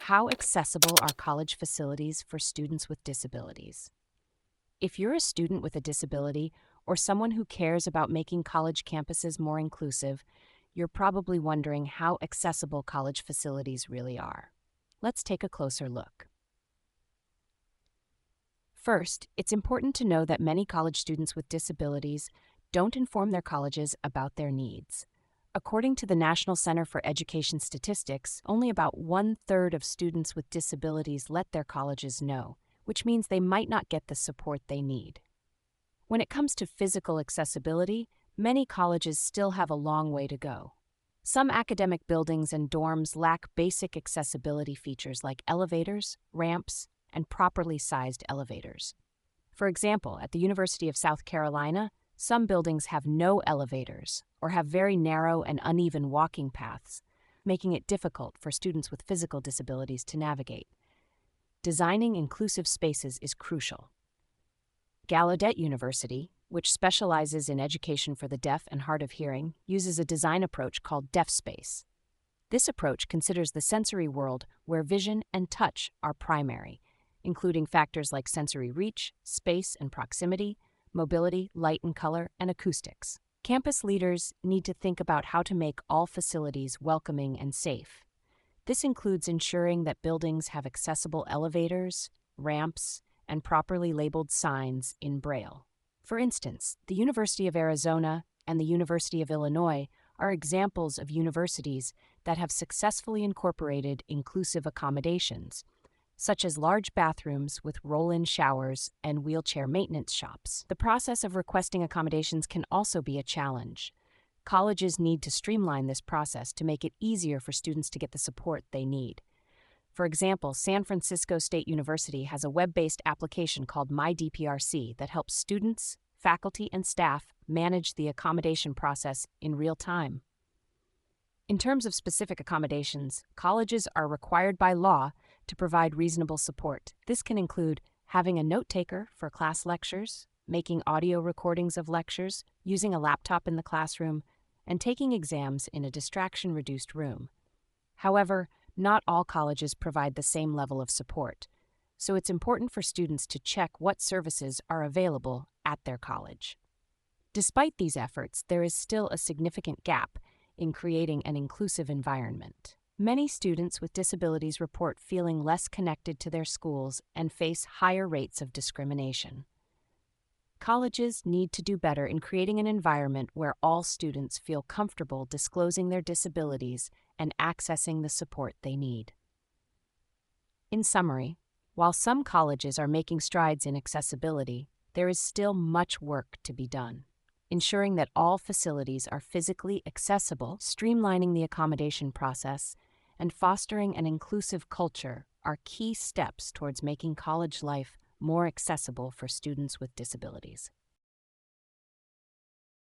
How accessible are college facilities for students with disabilities? If you're a student with a disability or someone who cares about making college campuses more inclusive, you're probably wondering how accessible college facilities really are. Let's take a closer look. First, it's important to know that many college students with disabilities don't inform their colleges about their needs. According to the National Center for Education Statistics, only about 1/3 of students with disabilities let their colleges know, which means they might not get the support they need. When it comes to physical accessibility, many colleges still have a long way to go. Some academic buildings and dorms lack basic accessibility features like elevators, ramps, and properly sized elevators. For example, at the University of South Carolina, some buildings have no elevators or have very narrow and uneven walking paths, making it difficult for students with physical disabilities to navigate. Designing inclusive spaces is crucial. Gallaudet University, which specializes in education for the deaf and hard of hearing, uses a design approach called Deaf Space. This approach considers the sensory world where vision and touch are primary, including factors like sensory reach, space and proximity, mobility, light and color, and acoustics. Campus leaders need to think about how to make all facilities welcoming and safe. This includes ensuring that buildings have accessible elevators, ramps, and properly labeled signs in Braille. For instance, the University of Arizona and the University of Illinois are examples of universities that have successfully incorporated inclusive accommodations, such as large bathrooms with roll-in showers and wheelchair maintenance shops. The process of requesting accommodations can also be a challenge. Colleges need to streamline this process to make it easier for students to get the support they need. For example, San Francisco State University has a web-based application called MyDPRC that helps students, faculty, and staff manage the accommodation process in real time. In terms of specific accommodations, colleges are required by law to provide reasonable support. This can include having a note-taker for class lectures, making audio recordings of lectures, using a laptop in the classroom, and taking exams in a distraction-reduced room. However, not all colleges provide the same level of support, so it's important for students to check what services are available at their college. Despite these efforts, there is still a significant gap in creating an inclusive environment. Many students with disabilities report feeling less connected to their schools and face higher rates of discrimination. Colleges need to do better in creating an environment where all students feel comfortable disclosing their disabilities and accessing the support they need. In summary, while some colleges are making strides in accessibility, there is still much work to be done. Ensuring that all facilities are physically accessible, streamlining the accommodation process, and fostering an inclusive culture are key steps towards making college life more accessible for students with disabilities.